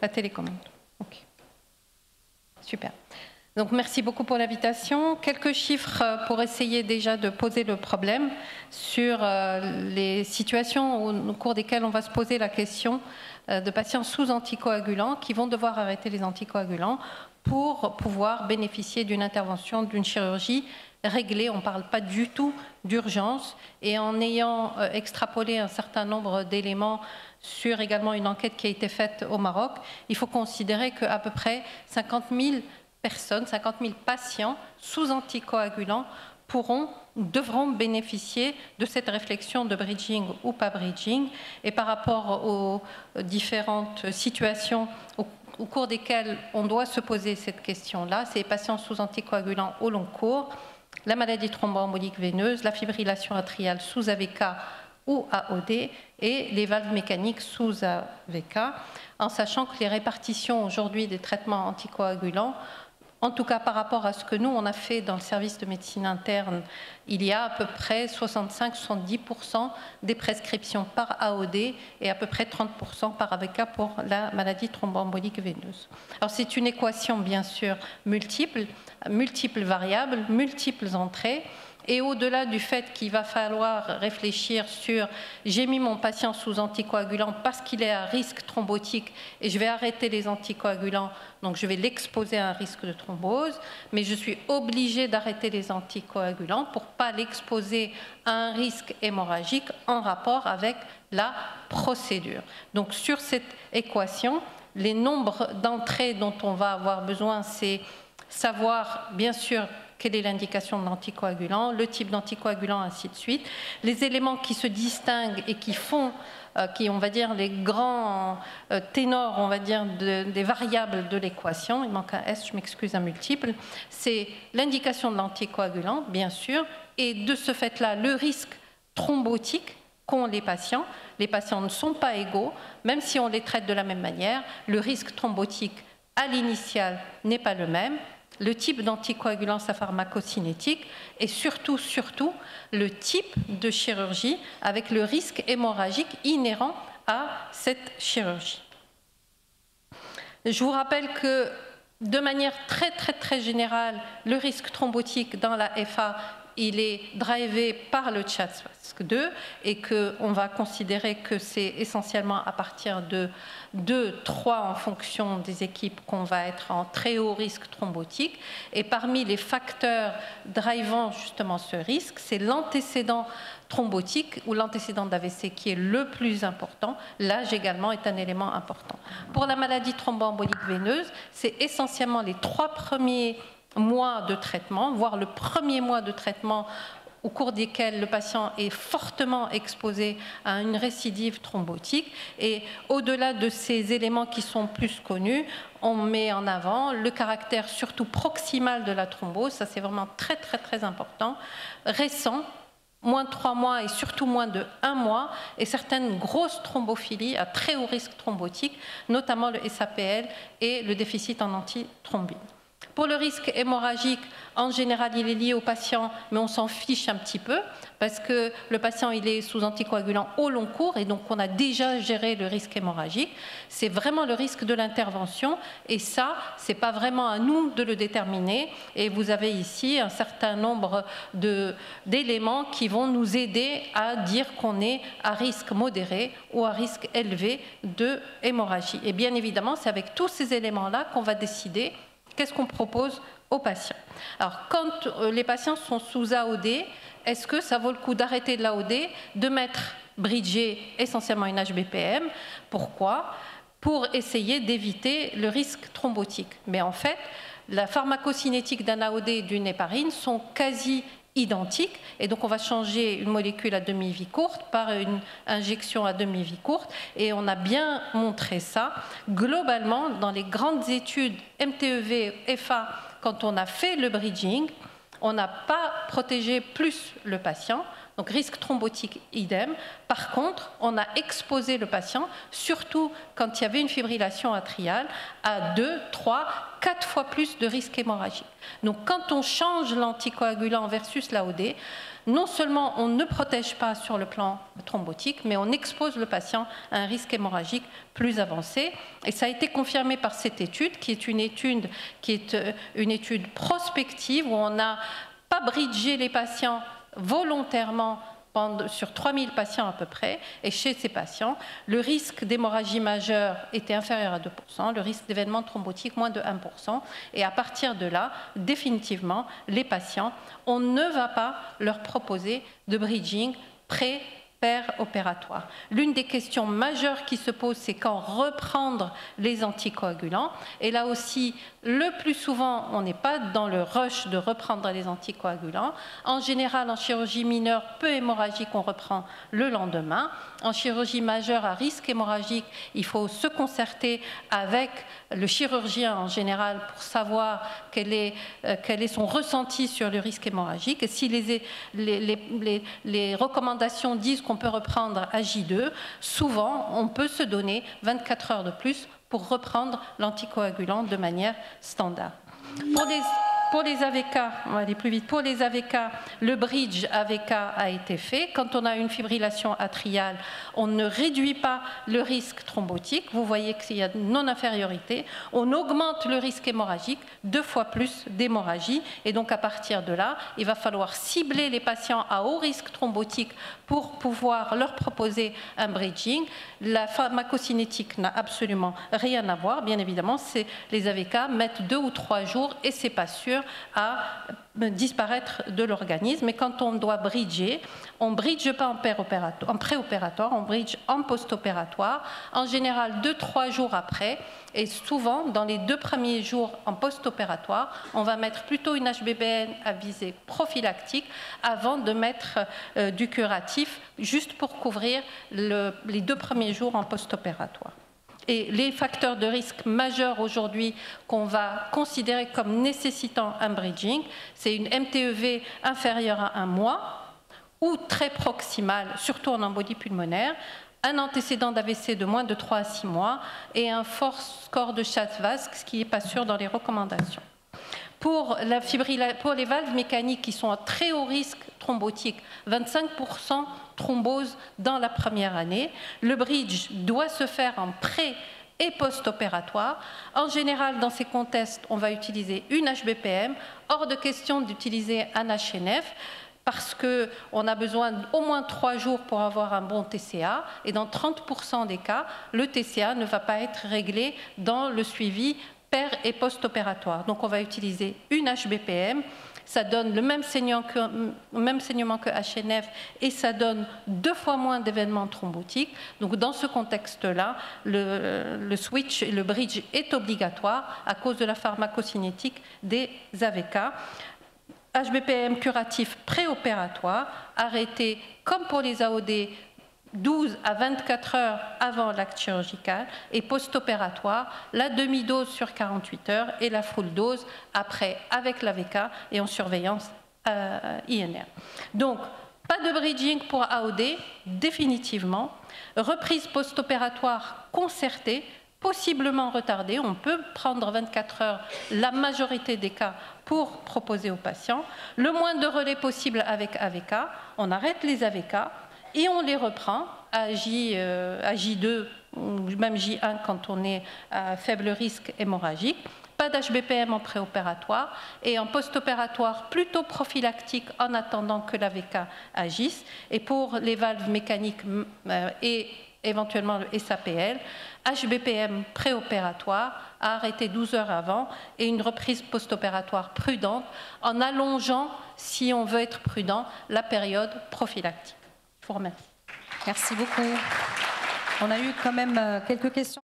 La télécommande. Ok. Super. Donc, merci beaucoup pour l'invitation. Quelques chiffres pour essayer déjà de poser le problème sur les situations au cours desquelles on va se poser la question de patients sous anticoagulants qui vont devoir arrêter les anticoagulants pour pouvoir bénéficier d'une intervention, d'une chirurgie réglée. On ne parle pas du tout d'urgence. Et en ayant extrapolé un certain nombre d'éléments sur également une enquête qui a été faite au Maroc, il faut considérer qu'à peu près 50 000 personnes, 50 000 patients sous anticoagulants devront bénéficier de cette réflexion de bridging ou pas bridging. Et par rapport aux différentes situations au cours desquelles on doit se poser cette question-là, c'est les patients sous anticoagulants au long cours, la maladie thromboembolique veineuse, la fibrillation atriale sous AVK ou AOD et les valves mécaniques sous AVK, en sachant que les répartitions aujourd'hui des traitements anticoagulants, en tout cas par rapport à ce que nous on a fait dans le service de médecine interne, il y a à peu près 65-70% des prescriptions par AOD et à peu près 30% par AVK pour la maladie thromboembolique veineuse. Alors c'est une équation bien sûr multiple variables, multiples entrées. Et au-delà du fait qu'il va falloir réfléchir sur « j'ai mis mon patient sous anticoagulant parce qu'il est à risque thrombotique et je vais arrêter les anticoagulants, donc je vais l'exposer à un risque de thrombose, mais je suis obligé d'arrêter les anticoagulants pour ne pas l'exposer à un risque hémorragique en rapport avec la procédure ». Donc sur cette équation, les nombres d'entrées dont on va avoir besoin, c'est savoir bien sûr quelle est l'indication de l'anticoagulant, le type d'anticoagulant, ainsi de suite. Les éléments qui se distinguent et qui font, on va dire, les grands ténors, on va dire, des variables de l'équation, il manque un S, je m'excuse, un multiple, c'est l'indication de l'anticoagulant, bien sûr, et de ce fait-là, le risque thrombotique qu'ont les patients. Les patients ne sont pas égaux, même si on les traite de la même manière, le risque thrombotique à l'initial n'est pas le même. Le type d'anticoagulant, sa pharmacocinétique, et surtout, le type de chirurgie avec le risque hémorragique inhérent à cette chirurgie. Je vous rappelle que, de manière très générale, le risque thrombotique dans la FA, il est drivé par le CHA2 et qu'on va considérer que c'est essentiellement à partir de 2-3 en fonction des équipes qu'on va être en très haut risque thrombotique. Et parmi les facteurs drivant justement ce risque, c'est l'antécédent thrombotique ou l'antécédent d'AVC qui est le plus important. L'âge également est un élément important. Pour la maladie thromboembolique veineuse, c'est essentiellement les 3 premiers mois de traitement, voire le premier mois de traitement au cours desquels le patient est fortement exposé à une récidive thrombotique. Et au-delà de ces éléments qui sont plus connus, on met en avant le caractère surtout proximal de la thrombose, ça c'est vraiment très important, récent, moins de 3 mois et surtout moins de 1 mois, et certaines grosses thrombophilies à très haut risque thrombotique, notamment le SAPL et le déficit en antithrombine. Pour le risque hémorragique, en général, il est lié au patient, mais on s'en fiche un petit peu parce que le patient il est sous anticoagulant au long cours et donc on a déjà géré le risque hémorragique. C'est vraiment le risque de l'intervention et ça, ce n'est pas vraiment à nous de le déterminer. Et vous avez ici un certain nombre d'éléments qui vont nous aider à dire qu'on est à risque modéré ou à risque élevé de hémorragie. Et bien évidemment, c'est avec tous ces éléments-là qu'on va décider qu'est-ce qu'on propose aux patients. Alors, quand les patients sont sous AOD, est-ce que ça vaut le coup d'arrêter de l'AOD, de mettre bridgé essentiellement une HBPM? Pourquoi? Pour essayer d'éviter le risque thrombotique. Mais en fait, la pharmacocinétique d'un AOD et d'une héparine sont quasi identiques et donc on va changer une molécule à demi-vie courte par une injection à demi-vie courte et on a bien montré ça globalement dans les grandes études MTEV, FA, quand on a fait le bridging, on n'a pas protégé plus le patient, Donc risque thrombotique, idem. Par contre, on a exposé le patient, surtout quand il y avait une fibrillation atriale, à 2, 3, 4 fois plus de risque hémorragique. Donc quand on change l'anticoagulant versus l'AOD, non seulement on ne protège pas sur le plan thrombotique, mais on expose le patient à un risque hémorragique plus avancé. Et ça a été confirmé par cette étude, qui est une étude prospective, où on n'a pas bridgé les patients volontairement sur 3000 patients à peu près, et chez ces patients, le risque d'hémorragie majeure était inférieur à 2%, le risque d'événement thrombotique moins de 1%, et à partir de là, définitivement, les patients, on ne va pas leur proposer de bridging opératoire. L'une des questions majeures qui se pose, c'est quand reprendre les anticoagulants. Et là aussi, le plus souvent, on n'est pas dans le rush de reprendre les anticoagulants. En général, en chirurgie mineure peu hémorragique, on reprend le lendemain. En chirurgie majeure à risque hémorragique, il faut se concerter avec le chirurgien en général pour savoir quel est son ressenti sur le risque hémorragique. Et si les recommandations disent qu'on peut reprendre à J2, souvent on peut se donner 24 heures de plus pour reprendre l'anticoagulant de manière standard. Pour les AVK, on va aller plus vite, pour les AVK, le bridge AVK a été fait. Quand on a une fibrillation atriale, on ne réduit pas le risque thrombotique. Vous voyez qu'il y a non-infériorité. On augmente le risque hémorragique, 2 fois plus d'hémorragie. Et donc, à partir de là, il va falloir cibler les patients à haut risque thrombotique pour pouvoir leur proposer un bridging. La pharmacocinétique n'a absolument rien à voir. Bien évidemment, les AVK mettent 2 ou 3 jours et c'est pas sûr à disparaître de l'organisme. Et quand on doit bridger, on ne bridge pas en préopératoire, on bridge en post-opératoire, en général 2-3 jours après. Et souvent, dans les 2 premiers jours en post-opératoire, on va mettre plutôt une HBPN à visée prophylactique avant de mettre du curatif, juste pour couvrir les 2 premiers jours en post-opératoire. Et les facteurs de risque majeurs aujourd'hui qu'on va considérer comme nécessitant un bridging, c'est une MTEV inférieure à 1 mois ou très proximale, surtout en embolie pulmonaire, un antécédent d'AVC de moins de 3 à 6 mois et un fort score de Schatz-Vasc, ce qui n'est pas sûr dans les recommandations. Pour les valves mécaniques qui sont à très haut risque thrombotique, 25% thrombose dans la première année, le bridge doit se faire en pré- et post-opératoire. En général, dans ces contextes, on va utiliser une HBPM, hors de question d'utiliser un HNF, parce qu'on a besoin d'au moins 3 jours pour avoir un bon TCA, et dans 30% des cas, le TCA ne va pas être réglé dans le suivi et post-opératoire. Donc on va utiliser une HBPM, ça donne le même saignement que HNF et ça donne 2 fois moins d'événements thrombotiques. Donc dans ce contexte-là, le switch et le bridge est obligatoire à cause de la pharmacocinétique des AVK. HBPM curatif préopératoire, arrêté comme pour les AOD 12 à 24 heures avant l'acte chirurgical et post-opératoire, la demi-dose sur 48 heures et la full dose après avec l'AVK et en surveillance INR. Donc, pas de bridging pour AOD, définitivement. Reprise post-opératoire concertée, possiblement retardée. On peut prendre 24 heures, la majorité des cas, pour proposer aux patients. Le moins de relais possible avec AVK. On arrête les AVK. Et on les reprend à J2 ou même J1 quand on est à faible risque hémorragique. Pas d'HBPM en préopératoire et en post-opératoire plutôt prophylactique en attendant que l'AVK agisse. Et pour les valves mécaniques et éventuellement le SAPL, HBPM préopératoire à arrêter 12 heures avant et une reprise post-opératoire prudente en allongeant, si on veut être prudent, la période prophylactique. Je vous remercie. Merci beaucoup. On a eu quand même quelques questions.